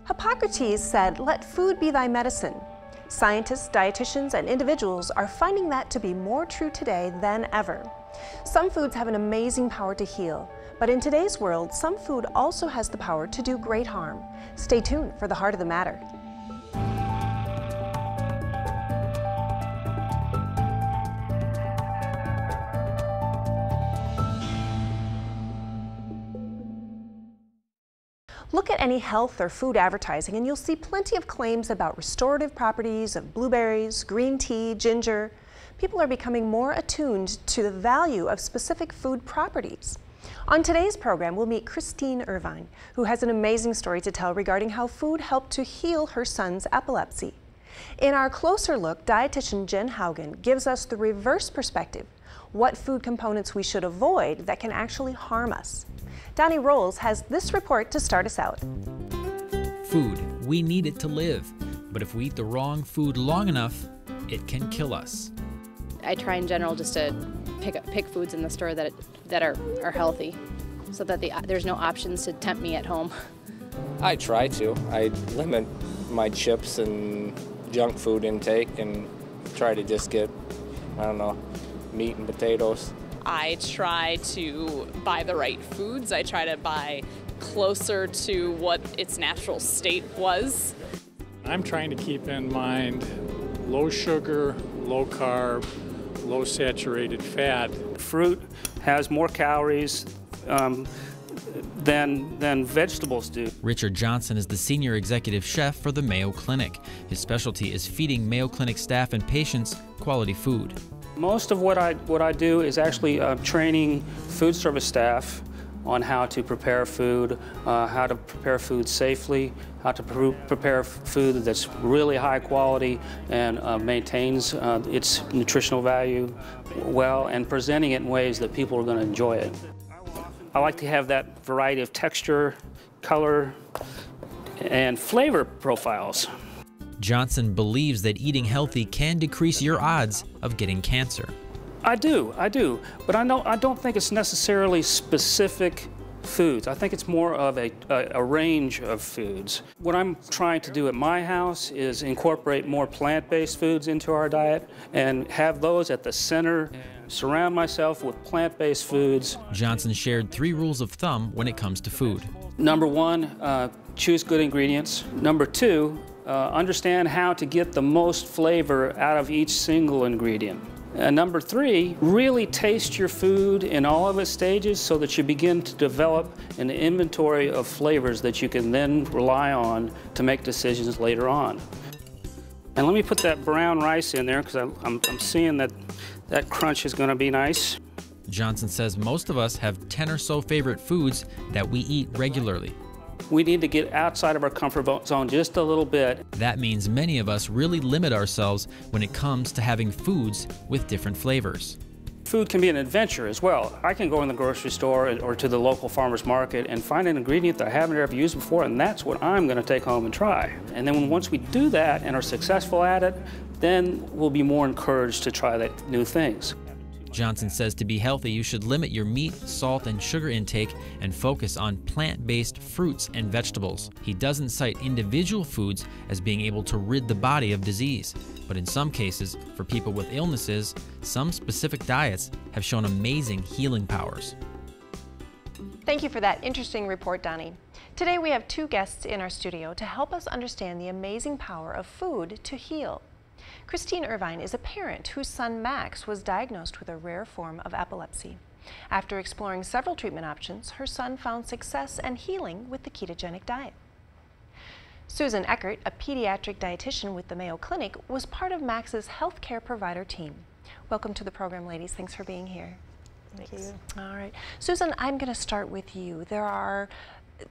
Hippocrates said, "Let food be thy medicine." Scientists, dietitians, and individuals are finding that to be more true today than ever. Some foods have an amazing power to heal, but in today's world, some food also has the power to do great harm. Stay tuned for the heart of the matter. Look at any health or food advertising and you'll see plenty of claims about restorative properties of blueberries, green tea, ginger. People are becoming more attuned to the value of specific food properties. On today's program, we'll meet Christine Irvine, who has an amazing story to tell regarding how food helped to heal her son's epilepsy. In our closer look, dietitian Jen Haugen gives us the reverse perspective, what food components we should avoid that can actually harm us. Donnie Rolls has this report to start us out. Food, we need it to live, but if we eat the wrong food long enough, it can kill us. I try in general just to pick foods in the store that are healthy, so that there's no options to tempt me at home. I try to. I limit my chips and junk food intake and try to just get, I don't know, meat and potatoes. I try to buy the right foods. I try to buy closer to what its natural state was. I'm trying to keep in mind low sugar, low carb, low saturated fat. Fruit has more calories than vegetables do. Richard Johnson is the senior executive chef for the Mayo Clinic. His specialty is feeding Mayo Clinic staff and patients quality food. Most of what I do is actually training food service staff on how to prepare food, how to prepare food safely, how to prepare food that's really high quality and maintains its nutritional value well, and presenting it in ways that people are going to enjoy it. I like to have that variety of texture, color, and flavor profiles. Johnson believes that eating healthy can decrease your odds of getting cancer. I do, but I don't think it's necessarily specific foods. I think it's more of a range of foods. What I'm trying to do at my house is incorporate more plant-based foods into our diet and have those at the center, surround myself with plant-based foods. Johnson shared 3 rules of thumb when it comes to food. Number 1, choose good ingredients. Number 2, understand how to get the most flavor out of each single ingredient. And number 3, really taste your food in all of its stages so that you begin to develop an inventory of flavors that you can then rely on to make decisions later on. And let me put that brown rice in there because I'm seeing that crunch is going to be nice. Johnson says most of us have 10 or so favorite foods that we eat regularly. We need to get outside of our comfort zone just a little bit. That means many of us really limit ourselves when it comes to having foods with different flavors. Food can be an adventure as well. I can go in the grocery store or to the local farmer's market and find an ingredient that I haven't ever used before, and that's what I'm going to take home and try. And then once we do that and are successful at it, then we'll be more encouraged to try that new things. Johnson says to be healthy, you should limit your meat, salt, and sugar intake and focus on plant-based fruits and vegetables. He doesn't cite individual foods as being able to rid the body of disease, but in some cases, for people with illnesses, some specific diets have shown amazing healing powers. Thank you for that interesting report, Donnie. Today we have 2 guests in our studio to help us understand the amazing power of food to heal. Christine Irvine is a parent whose son Max was diagnosed with a rare form of epilepsy. After exploring several treatment options, her son found success and healing with the ketogenic diet. Susan Eckert, a pediatric dietitian with the Mayo Clinic, was part of Max's healthcare provider team. Welcome to the program, ladies. Thanks for being here. Thank you. All right. Susan, I'm going to start with you.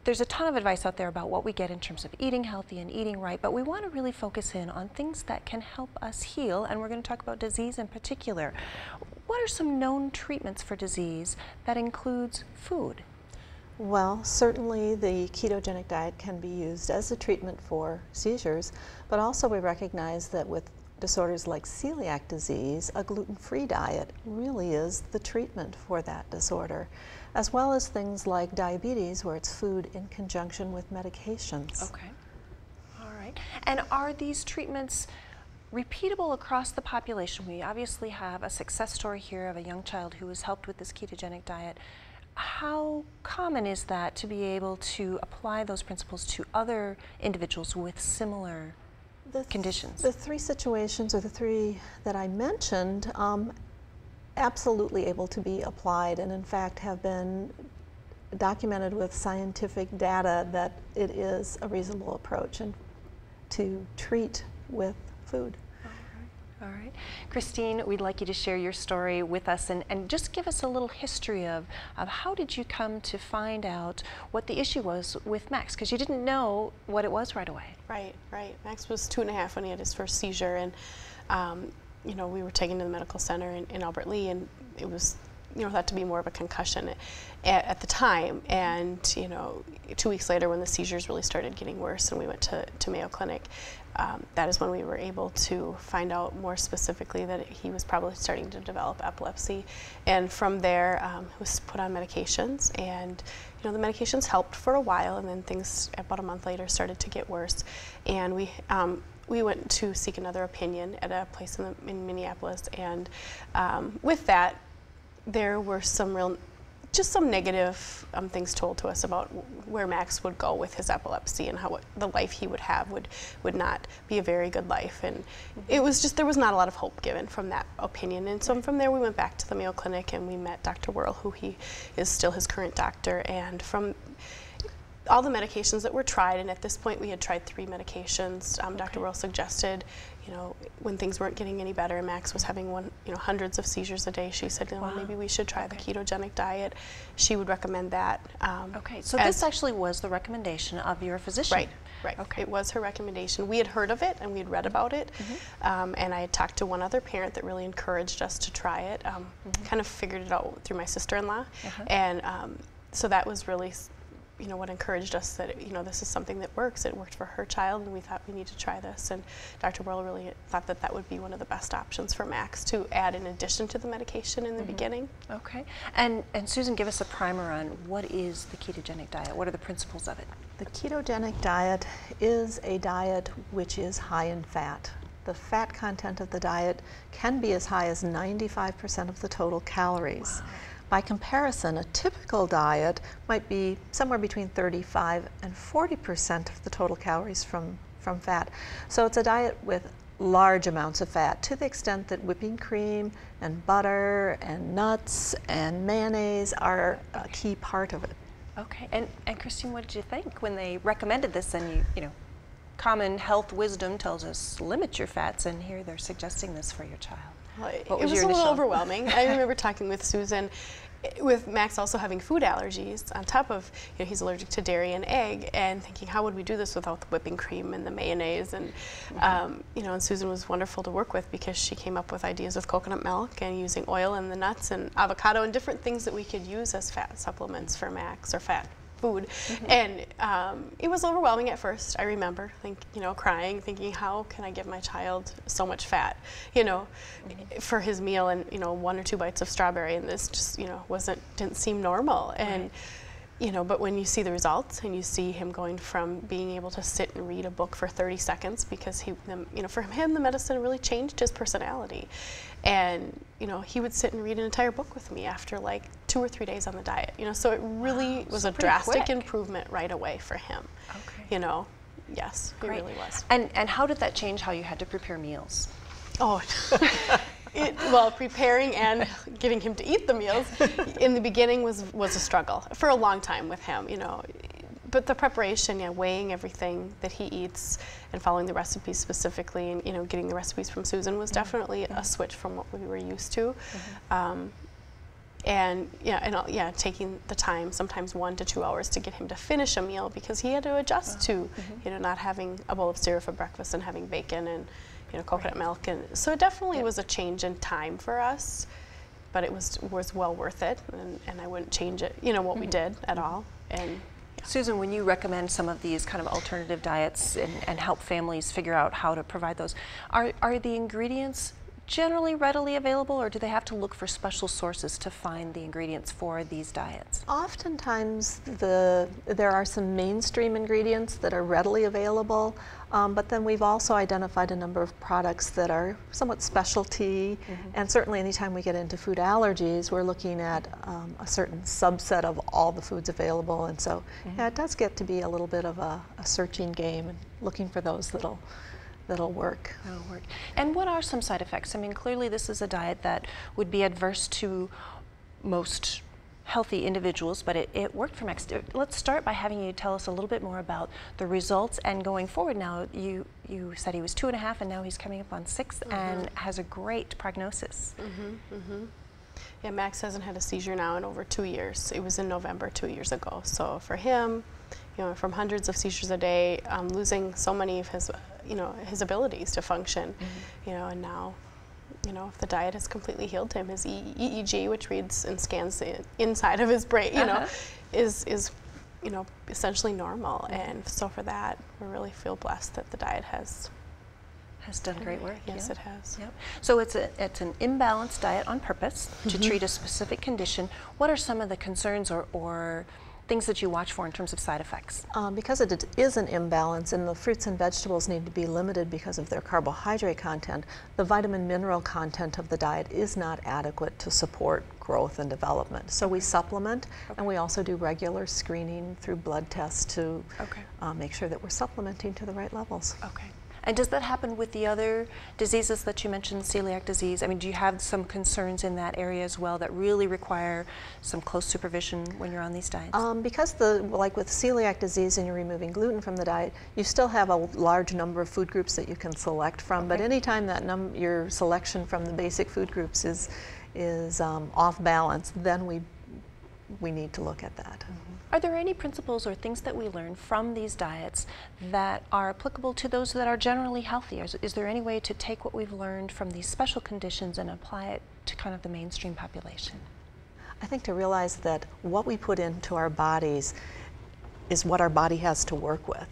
There's a ton of advice out there about what we get in terms of eating healthy and eating right, but we want to really focus in on things that can help us heal, and we're going to talk about disease in particular. What are some known treatments for disease that includes food? Well, certainly the ketogenic diet can be used as a treatment for seizures, but also we recognize that with disorders like celiac disease, a gluten-free diet really is the treatment for that disorder, as well as things like diabetes, where it's food in conjunction with medications. Okay. right. And are these treatments repeatable across the population? We obviously have a success story here of a young child who was helped with this ketogenic diet. How common is that to be able to apply those principles to other individuals with similar conditions? The three situations, or the three that I mentioned, absolutely able to be applied, and in fact have been documented with scientific data that it is a reasonable approach and to treat with food. All right. Christine, we'd like you to share your story with us and just give us a little history of how did you come to find out what the issue was with Max, because you didn't know what it was right away. Right. Max was 2.5 when he had his first seizure, and you know, we were taken to the medical center in Albert Lea, and it was, you know, thought to be more of a concussion at the time. And, you know, 2 weeks later, when the seizures really started getting worse and we went to Mayo Clinic, that is when we were able to find out more specifically that he was probably starting to develop epilepsy. And from there, he was put on medications, and, you know, the medications helped for a while, and then things about a month later started to get worse. And we went to seek another opinion at a place in Minneapolis, and with that, there were some negative things told to us about where Max would go with his epilepsy, and how the life he would have would not be a very good life. And it was just, there was not a lot of hope given from that opinion. And so from there we went back to the Mayo Clinic, and we met Dr. Worrell, who he is still his current doctor. And from all the medications that were tried, and at this point we had tried 3 medications, Dr. Worrell suggested, you know, when things weren't getting any better and Max was having hundreds of seizures a day, she said, you know, maybe we should try the ketogenic diet. She would recommend that. Okay, so this actually was the recommendation of your physician. Right. Okay. It was her recommendation. We had heard of it and we had read about it, and I had talked to one other parent that really encouraged us to try it. Kind of figured it out through my sister-in-law, and so that was really, you know, what encouraged us that, you know, this is something that works. It worked for her child, and we thought we need to try this. And Dr. Worrell really thought that that would be one of the best options for Max to add in addition to the medication in the beginning. Okay. And Susan, give us a primer on what is the ketogenic diet. What are the principles of it? The ketogenic diet is a diet which is high in fat. The fat content of the diet can be as high as 95% of the total calories. Wow. By comparison, a typical diet might be somewhere between 35 and 40% of the total calories from fat. So it's a diet with large amounts of fat, to the extent that whipping cream and butter and nuts and mayonnaise are a key part of it. Okay, and Christine, what did you think when they recommended this? And you know, common health wisdom tells us limit your fats, and here they're suggesting this for your child. It was a little overwhelming. I remember talking with Susan, with Max also having food allergies on top of, you know, he's allergic to dairy and egg, and thinking, how would we do this without the whipping cream and the mayonnaise? And you know, and Susan was wonderful to work with, because she came up with ideas with coconut milk and using oil and the nuts and avocado and different things that we could use as fat supplements for Max, or fat food. And it was overwhelming at first. I remember, you know, crying, thinking, how can I give my child so much fat, you know, for his meal, and, you know, 1 or 2 bites of strawberry, and this just, you know, didn't seem normal. And you know, but when you see the results, and you see him going from being able to sit and read a book for 30 seconds, because you know, for him the medicine really changed his personality. And, you know, he would sit and read an entire book with me after like 2 or 3 days on the diet, you know, so it really was a drastic improvement right away for him. Okay. You know, yes, it really was. And how did that change how you had to prepare meals? Oh, well, preparing and getting him to eat the meals in the beginning was a struggle for a long time with him, you know. But the preparation, yeah, weighing everything that he eats and following the recipes specifically, and, you know, getting the recipes from Susan was definitely a switch from what we were used to. And taking the time, sometimes 1 to 2 hours, to get him to finish a meal, because he had to adjust to, you know, not having a bowl of cereal for breakfast and having bacon and, you know, coconut milk. And so it definitely was a change in time for us, but it was well worth it, and I wouldn't change it, you know, what we did at all. And Susan, when you recommend some of these kind of alternative diets and help families figure out how to provide those, are the ingredients generally readily available, or do they have to look for special sources to find the ingredients for these diets? Oftentimes there are some mainstream ingredients that are readily available, but then we've also identified a number of products that are somewhat specialty, and certainly anytime we get into food allergies, we're looking at a certain subset of all the foods available, and so yeah, it does get to be a little bit of a searching game and looking for those that'll work. That'll work. And what are some side effects? I mean, clearly this is a diet that would be adverse to most healthy individuals, but it worked for Max. Let's start by having you tell us a little bit more about the results and going forward now. You said he was 2.5 and now he's coming up on 6 and has a great prognosis. Yeah, Max hasn't had a seizure now in over 2 years. It was in November 2 years ago. So for him, you know, from hundreds of seizures a day, losing so many of his, you know, his abilities to function, you know, and now, you know, if the diet has completely healed him, his EEG, which reads and scans the inside of his brain, you know, is you know, essentially normal. And so for that, we really feel blessed that the diet has done great work. Yes, it has. Yep. So it's an imbalanced diet on purpose to treat a specific condition. What are some of the concerns or things that you watch for in terms of side effects? Because it is an imbalance and the fruits and vegetables need to be limited because of their carbohydrate content, the vitamin mineral content of the diet is not adequate to support growth and development. So we supplement, and we also do regular screening through blood tests to make sure that we're supplementing to the right levels. Okay. And does that happen with the other diseases that you mentioned, celiac disease? I mean, do you have some concerns in that area as well that really require some close supervision when you're on these diets? Because like with celiac disease and you're removing gluten from the diet, you still have a large number of food groups that you can select from. But anytime that your selection from the basic food groups is off balance, then we need to look at that. Are there any principles or things that we learn from these diets that are applicable to those that are generally healthy? Is there any way to take what we've learned from these special conditions and apply it to kind of the mainstream population? I think to realize that what we put into our bodies is what our body has to work with.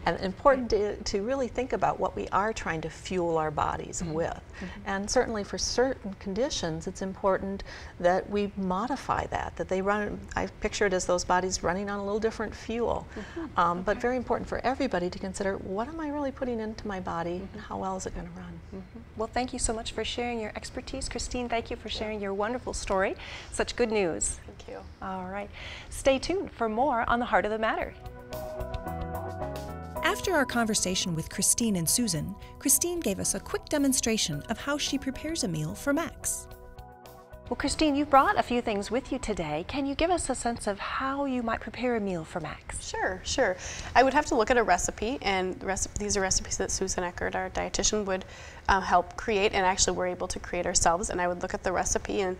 And important to really think about what we are trying to fuel our bodies with. And certainly for certain conditions, it's important that we modify that they run, I picture it as those bodies running on a little different fuel. But very important for everybody to consider, what am I really putting into my body and how well is it going to run? Well, thank you so much for sharing your expertise. Christine, thank you for sharing your wonderful story. Such good news. Thank you. All right. Stay tuned for more on The Heart of the Matter. After our conversation with Christine and Susan, Christine gave us a quick demonstration of how she prepares a meal for Max. Well, Christine, you brought a few things with you today. Can you give us a sense of how you might prepare a meal for Max? Sure. I would have to look at a recipe, and these are recipes that Susan Eckert, our dietitian, would help create, and actually we're able to create ourselves. And I would look at the recipe, and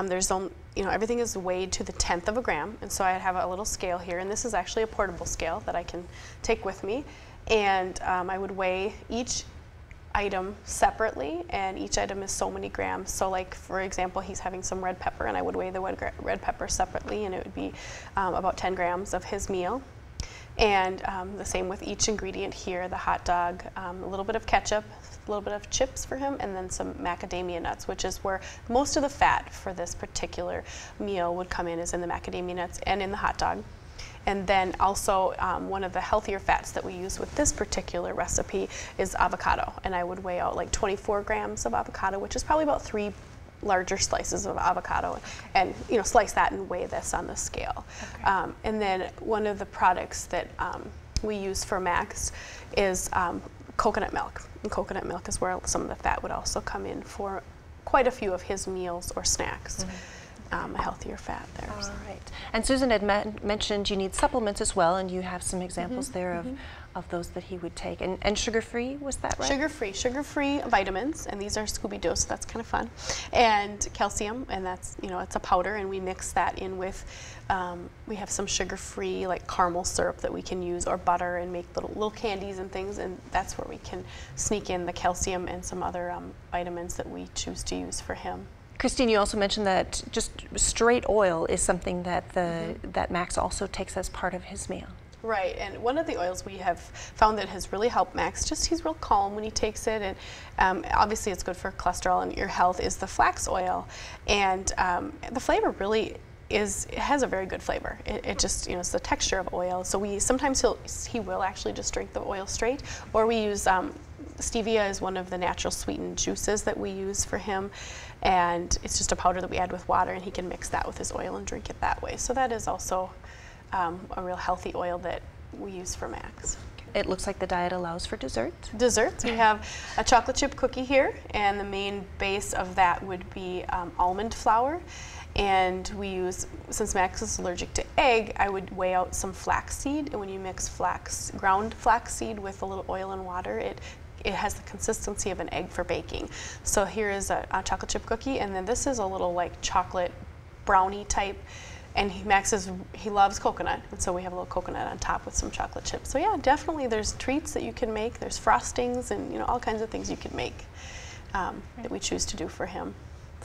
there's everything is weighed to the 1/10 of a gram, and so I have a little scale here, and this is actually a portable scale that I can take with me, and I would weigh each item separately, and each item is so many grams. So like, for example, he's having some red pepper, and I would weigh the red pepper separately, and it would be about 10 grams of his meal. And the same with each ingredient here, the hot dog, a little bit of ketchup, a little bit of chips for him, and then some macadamia nuts, which is where most of the fat for this particular meal would come in, is in the macadamia nuts and in the hot dog. And then also one of the healthier fats that we use with this particular recipe is avocado. And I would weigh out like 24 grams of avocado, which is probably about 3 larger slices of avocado, and slice that and weigh this on the scale. And then one of the products that we use for Max is coconut milk. And coconut milk is where some of the fat would also come in for quite a few of his meals or snacks. A healthier fat there. All right. And Susan had mentioned you need supplements as well, and you have some examples there of those that he would take. And sugar-free, was that right? Sugar-free vitamins, and these are Scooby-Doo, so that's kind of fun. And calcium, and that's, it's a powder, and we mix that in with, we have some sugar-free like caramel syrup that we can use, or butter, and make little candies and things, and that's where we can sneak in the calcium and some other vitamins that we choose to use for him. Christine, you also mentioned that just straight oil is something that that Max also takes as part of his meal. Right, and one of the oils we have found that has really helped Max, just he's real calm when he takes it, and obviously it's good for cholesterol and your health, is the flax oil. And the flavor really it has a very good flavor. It just, it's the texture of oil. So sometimes he will actually just drink the oil straight, or we use stevia is one of the natural sweetened juices that we use for him, and it's just a powder that we add with water, and he can mix that with his oil and drink it that way. So that is also a real healthy oil that we use for Max. It looks like the diet allows for dessert. Desserts, we have a chocolate chip cookie here, and the main base of that would be almond flour. And we use, since Max is allergic to egg, I would weigh out some flaxseed, and when you mix ground flaxseed with a little oil and water, it has the consistency of an egg for baking. So here is a chocolate chip cookie, and then this is a little like chocolate brownie type. And he loves coconut, and so we have a little coconut on top with some chocolate chips. So yeah, definitely there's treats that you can make, there's frostings, and all kinds of things you can make that we choose to do for him.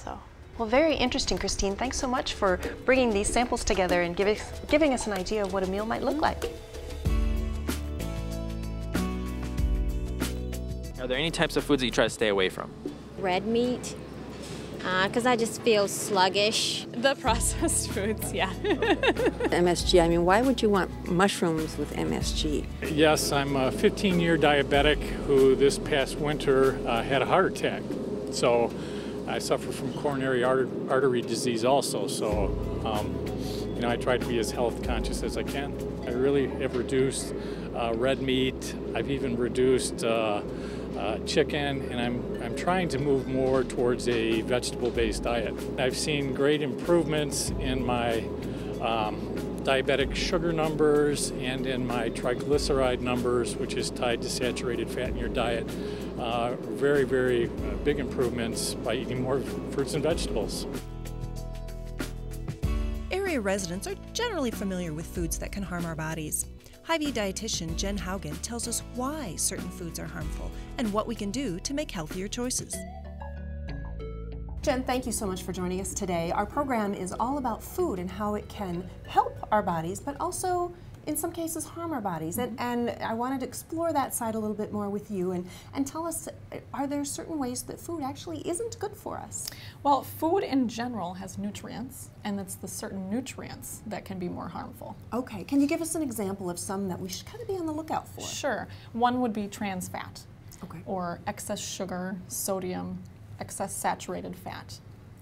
So. Well, very interesting, Christine. Thanks so much for bringing these samples together and giving us an idea of what a meal might look like. Are there any types of foods that you try to stay away from? Red meat, because I just feel sluggish. The processed foods, yeah. MSG, I mean, why would you want mushrooms with MSG? Yes, I'm a 15-year diabetic who this past winter had a heart attack. So I suffer from coronary artery disease also. So, I try to be as health conscious as I can. I really have reduced red meat. I've even reduced chicken, and I'm trying to move more towards a vegetable-based diet. I've seen great improvements in my diabetic sugar numbers and in my triglyceride numbers, which is tied to saturated fat in your diet. Very, very big improvements by eating more fruits and vegetables. Area residents are generally familiar with foods that can harm our bodies. Hy-Vee dietitian Jen Haugen tells us why certain foods are harmful and what we can do to make healthier choices. Jen, thank you so much for joining us today. Our program is all about food and how it can help our bodies, but also in some cases harm our bodies. And I wanted to explore that side a little bit more with you and tell us, are there certain ways that food actually isn't good for us? Well, food in general has nutrients, and it's the certain nutrients that can be more harmful. Okay, can you give us an example of some that we should kind of be on the lookout for? Sure. One would be trans fat, okay, or excess sugar, sodium, excess saturated fat.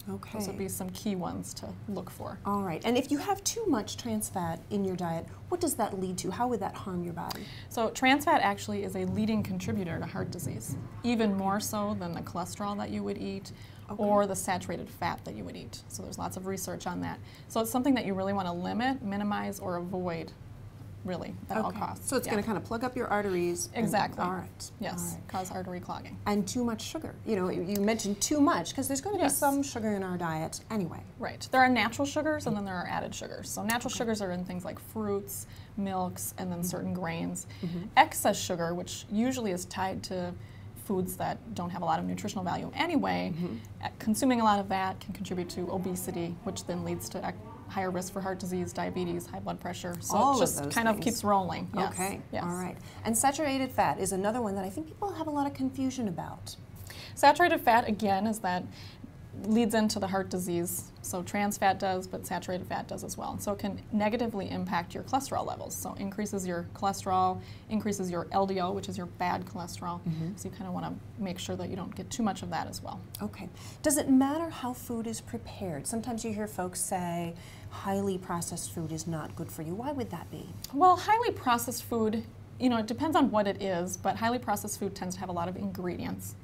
Okay. Those would be some key ones to look for. All right. And if you have too much trans fat in your diet, what does that lead to? How would that harm your body? So trans fat actually is a leading contributor to heart disease, even more so than the cholesterol that you would eat, okay, or the saturated fat that you would eat. So there's lots of research on that. So it's something that you really want to limit, minimize, or avoid, really, at all costs. So it's going to kind of plug up your arteries. Exactly. All right. Yes, all right, cause artery clogging. And too much sugar. You mentioned too much, because there's going to be some sugar in our diet anyway. Right. There are natural sugars, and then there are added sugars. So natural sugars are in things like fruits, milks, and then certain grains. Excess sugar, which usually is tied to foods that don't have a lot of nutritional value anyway, consuming a lot of that can contribute to obesity, which then leads to higher risk for heart disease, diabetes, high blood pressure. So all it just of those kind things. of keeps rolling. Yes. Okay. Yes. All right. And saturated fat is another one that I think people have a lot of confusion about. Saturated fat, again, is that leads into the heart disease. So trans fat does, but saturated fat does as well. And so it can negatively impact your cholesterol levels. So increases your cholesterol, increases your LDL, which is your bad cholesterol. So you kind of want to make sure that you don't get too much of that as well. Okay. Does it matter how food is prepared? Sometimes you hear folks say highly processed food is not good for you. Why would that be? Well, highly processed food, it depends on what it is, but highly processed food tends to have a lot of ingredients.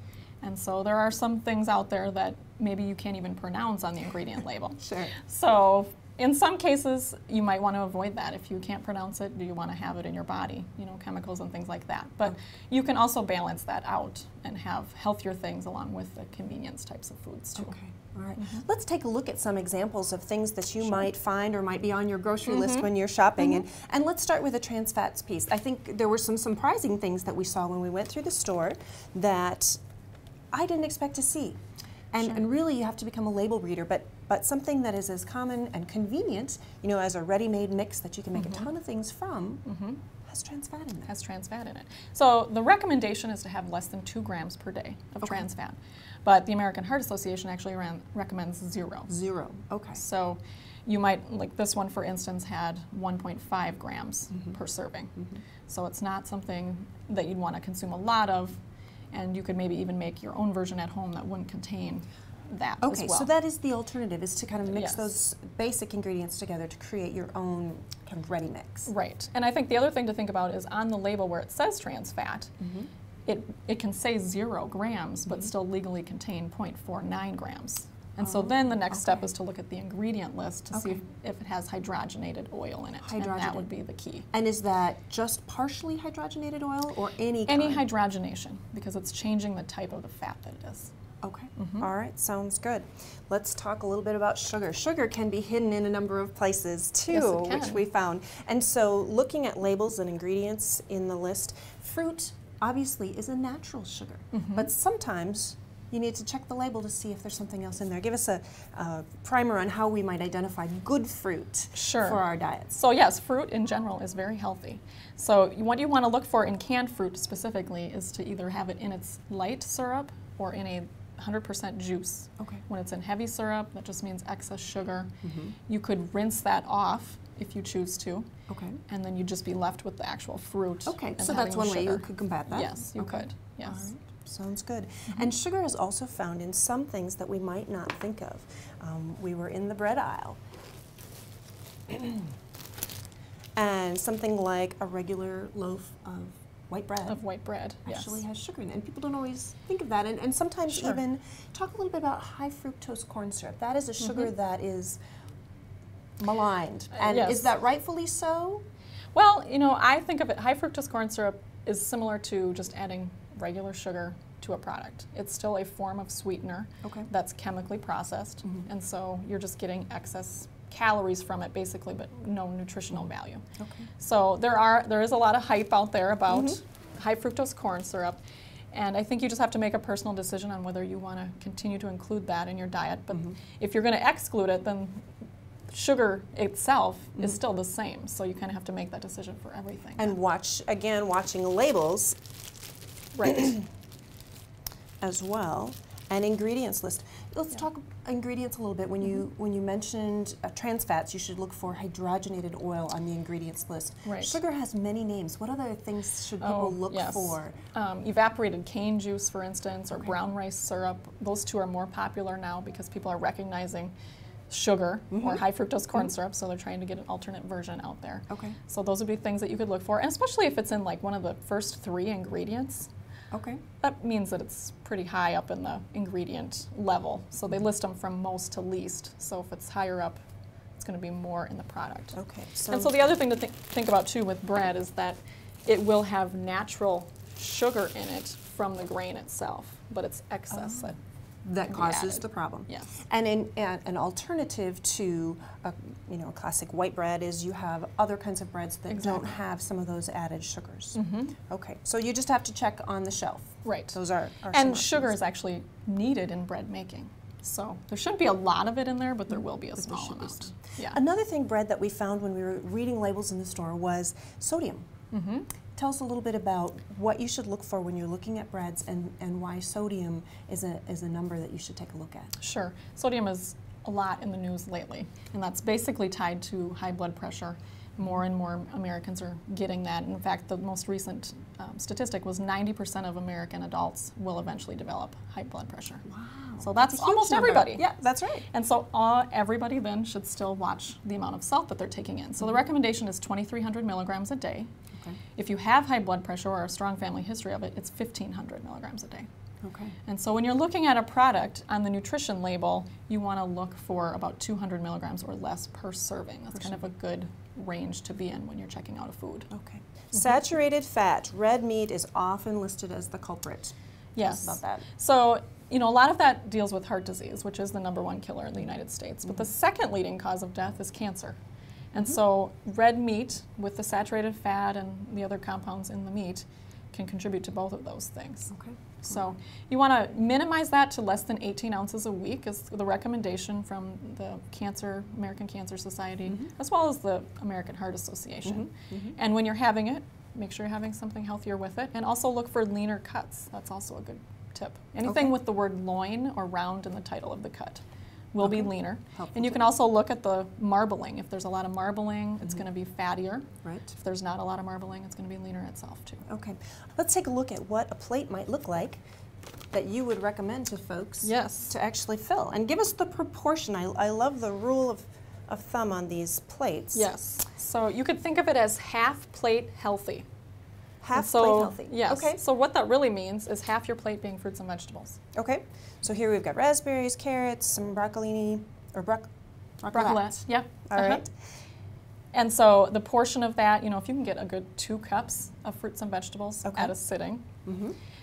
And so there are some things out there that maybe you can't even pronounce on the ingredient label. Sure. So in some cases, you might want to avoid that. If you can't pronounce it, do you want to have it in your body? Chemicals and things like that. But you can also balance that out and have healthier things along with the convenience types of foods too. Okay. All right. Let's take a look at some examples of things that you might find or might be on your grocery list when you're shopping. And let's start with the trans fats piece. I think there were some surprising things that we saw when we went through the store that I didn't expect to see. And really you have to become a label reader, but but something that is as common and convenient, you know, as a ready-made mix that you can make a ton of things from, has trans fat in it. Has trans fat in it. So the recommendation is to have less than 2 grams per day of trans fat. But the American Heart Association actually recommends 0. 0, okay. So you might, like this one for instance, had 1.5 grams per serving. So it's not something that you'd want to consume a lot of, and you could maybe even make your own version at home that wouldn't contain that as well. So that is the alternative, is to kind of mix those basic ingredients together to create your own kind of ready mix. Right. And I think the other thing to think about is on the label where it says trans fat, it can say 0 grams, but still legally contain 0.49 grams. And so then the next step is to look at the ingredient list to see if it has hydrogenated oil in it. And that would be the key. And is that just partially hydrogenated oil or any kind? Any hydrogenation, because it's changing the type of the fat that it is. Okay. All right, sounds good. Let's talk a little bit about sugar. Sugar can be hidden in a number of places too, which we found. And so looking at labels and ingredients in the list, fruit obviously is a natural sugar, but sometimes you need to check the label to see if there's something else in there. Give us a primer on how we might identify good fruit for our diets. So yes, fruit in general is very healthy. So what you want to look for in canned fruit specifically is to either have it in its light syrup or in a 100% juice. When it's in heavy syrup, that just means excess sugar. You could rinse that off if you choose to. And then you'd just be left with the actual fruit. So that's one way you could combat that? Yes, you could. Yes. Right. Sounds good. And sugar is also found in some things that we might not think of. We were in the bread aisle. And something like a regular loaf of white bread. Actually has sugar in it, and people don't always think of that. And sometimes even talk a little bit about high fructose corn syrup. That is a sugar that is maligned, and is that rightfully so? Well, you know, I think of it, high fructose corn syrup is similar to just adding regular sugar to a product. It's still a form of sweetener that's chemically processed, and so you're just getting excess calories from it basically, but no nutritional value. So there is a lot of hype out there about high fructose corn syrup, and I think you just have to make a personal decision on whether you want to continue to include that in your diet. But if you're going to exclude it, then sugar itself is still the same, so you kind of have to make that decision for everything. And watching labels as well, and ingredients list. Let's talk ingredients a little bit. When you mentioned trans fats, you should look for hydrogenated oil on the ingredients list. Sugar has many names. What other things should people look for? Evaporated cane juice, for instance, or brown rice syrup. Those two are more popular now because people are recognizing sugar or high fructose corn syrup, so they're trying to get an alternate version out there. So those would be things that you could look for, and especially if it's in like one of the first 3 ingredients. That means that it's pretty high up in the ingredient level. So they list them from most to least. So if it's higher up, it's going to be more in the product. And so the other thing to think about too with bread is that it will have natural sugar in it from the grain itself, but it's excess that causes the problem. And an alternative to a classic white bread is you have other kinds of breads that don't have some of those added sugars. So you just have to check on the shelf. Those are and sugar is actually needed in bread making. So there shouldn't be a lot of it in there, but there will be a small amount. Another thing, bread, that we found when we were reading labels in the store was sodium. Tell us a little bit about what you should look for when you're looking at breads, and why sodium is a number that you should take a look at. Sure. Sodium is a lot in the news lately, and that's basically tied to high blood pressure. More and more Americans are getting that. In fact, the most recent statistic was 90% of American adults will eventually develop high blood pressure. Wow. So that's almost everybody. Yeah, that's right. And so everybody then should still watch the amount of salt that they're taking in. So the recommendation is 2,300 milligrams a day. If you have high blood pressure or a strong family history of it, it's 1,500 milligrams a day. And so when you're looking at a product on the nutrition label, you want to look for about 200 milligrams or less per serving. That's kind of a good range to be in when you're checking out a food. Saturated fat, red meat is often listed as the culprit. Tell us about that. So, you know, a lot of that deals with heart disease, which is the #1 killer in the United States. But the second leading cause of death is cancer. And so red meat with the saturated fat and the other compounds in the meat can contribute to both of those things. Okay. So you want to minimize that to less than 18 ounces a week is the recommendation from the American Cancer Society, as well as the American Heart Association. And when you're having it, make sure you're having something healthier with it, and also look for leaner cuts. That's also a good tip. Anything with the word loin or round in the title of the cut will be leaner. And you can also look at the marbling. If there's a lot of marbling, it's going to be fattier. Right. If there's not a lot of marbling, it's going to be leaner itself too. Okay. Let's take a look at what a plate might look like that you would recommend to folks to actually fill. And give us the proportion. I love the rule of thumb on these plates. Yes. So you could think of it as half plate healthy. Half plate healthy. Yes. Okay. So what that really means is half your plate being fruits and vegetables. Okay. So here we've got raspberries, carrots, some broccolini, or broccolette. Yeah. All right. And so the portion of that, you know, if you can get a good 2 cups of fruits and vegetables at a sitting,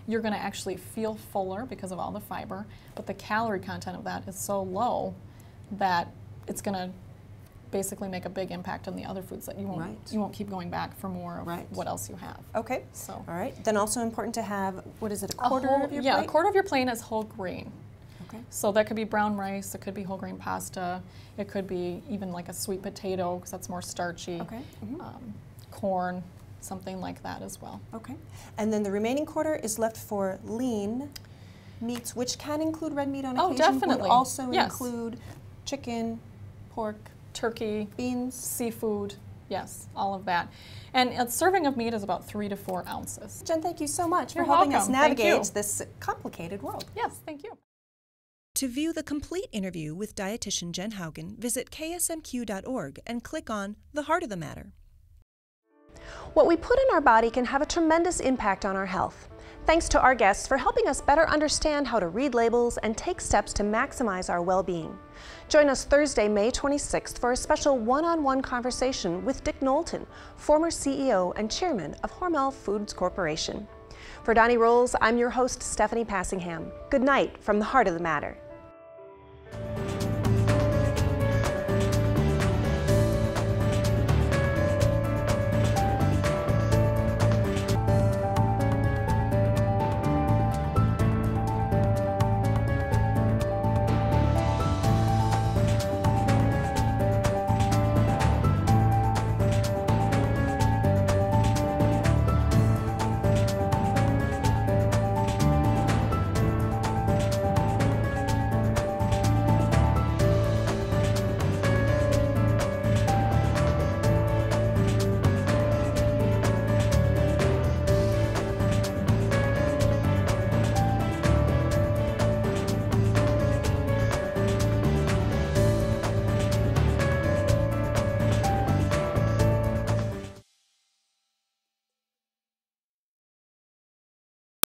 you're going to actually feel fuller because of all the fiber, but the calorie content of that is so low that it's going to basically make a big impact on the other foods that you won't keep going back for more of what else you have. Okay. So. All right. Then also important to have, what is it, a quarter of your plate? Yeah, a quarter of your plate is whole grain. Okay. So that could be brown rice, it could be whole grain pasta, it could be even like a sweet potato because that's more starchy. Okay. Corn, something like that as well. Okay. And then the remaining quarter is left for lean meats, which can include red meat on occasion. Oh, definitely. Would also include chicken, pork, turkey, beans, seafood, yes, all of that. And a serving of meat is about 3 to 4 ounces. Jen, thank you so much You're for helping welcome. us navigate this complicated world. Yes, thank you. To view the complete interview with dietitian Jen Haugen, visit ksmq.org and click on The Heart of the Matter. What we put in our body can have a tremendous impact on our health. Thanks to our guests for helping us better understand how to read labels and take steps to maximize our well-being. Join us Thursday, May 26th for a special one-on-one conversation with Dick Knowlton, former CEO and chairman of Hormel Foods Corporation. For Donnie Rolls, I'm your host, Stephanie Passingham. Good night from the Heart of the Matter.